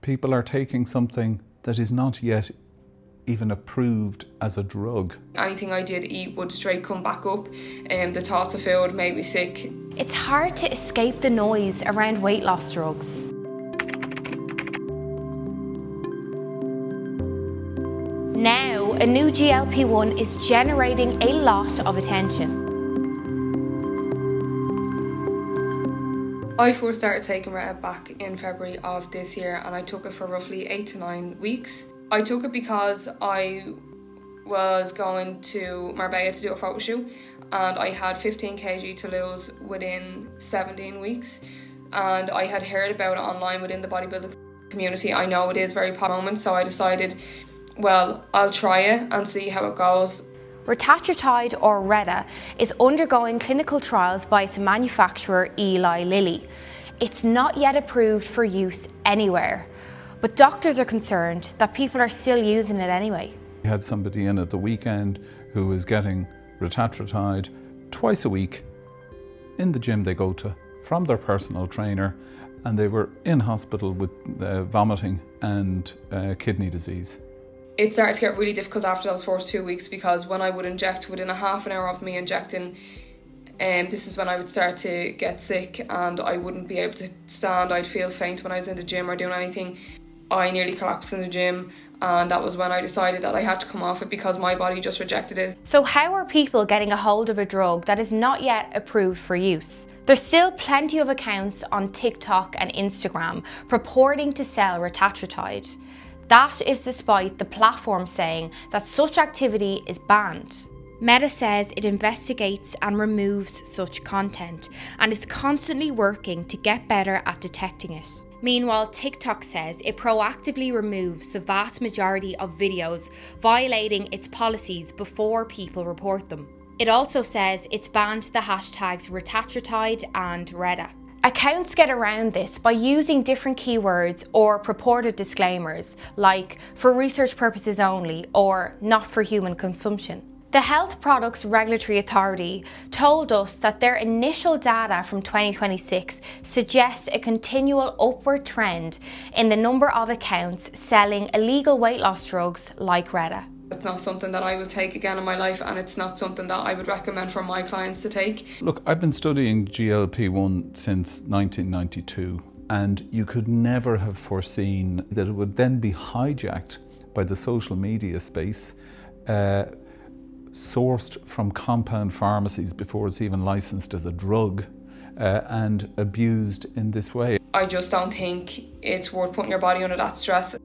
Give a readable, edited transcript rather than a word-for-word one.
People are taking something that is not yet even approved as a drug. Anything I did eat would straight come back up, and the thoughts of food made me sick. It's hard to escape the noise around weight loss drugs. Now, a new GLP-1 is generating a lot of attention. I first started taking Reta back in February of this year, and I took it for roughly 8 to 9 weeks. I took it because I was going to Marbella to do a photo shoot, and I had 15 kg to lose within 17 weeks, and I had heard about it online within the bodybuilding community. I know it is very popular, so I decided, well, I'll try it and see how it goes. Retatrutide, or Reta, is undergoing clinical trials by its manufacturer Eli Lilly. It's not yet approved for use anywhere, but doctors are concerned that people are still using it anyway. We had somebody in at the weekend who was getting Retatrutide twice a week in the gym they go to from their personal trainer, and they were in hospital with vomiting and kidney disease. It started to get really difficult after those first 2 weeks, because when I would inject, within a half an hour of me injecting, this is when I would start to get sick and I wouldn't be able to stand. I'd feel faint when I was in the gym or doing anything. I nearly collapsed in the gym, and that was when I decided that I had to come off it because my body just rejected it. So how are people getting a hold of a drug that is not yet approved for use? There's still plenty of accounts on TikTok and Instagram purporting to sell Retatrutide. That is despite the platform saying that such activity is banned. Meta says it investigates and removes such content and is constantly working to get better at detecting it. Meanwhile, TikTok says it proactively removes the vast majority of videos violating its policies before people report them. It also says it's banned the hashtags Retatrutide and Reta. Accounts get around this by using different keywords or purported disclaimers like "for research purposes only" or "not for human consumption." The Health Products Regulatory Authority told us that their initial data from 2026 suggests a continual upward trend in the number of accounts selling illegal weight loss drugs like Reta. It's not something that I will take again in my life, and it's not something that I would recommend for my clients to take. Look, I've been studying GLP-1 since 1992, and you could never have foreseen that it would then be hijacked by the social media space, sourced from compound pharmacies before it's even licensed as a drug, and abused in this way. I just don't think it's worth putting your body under that stress.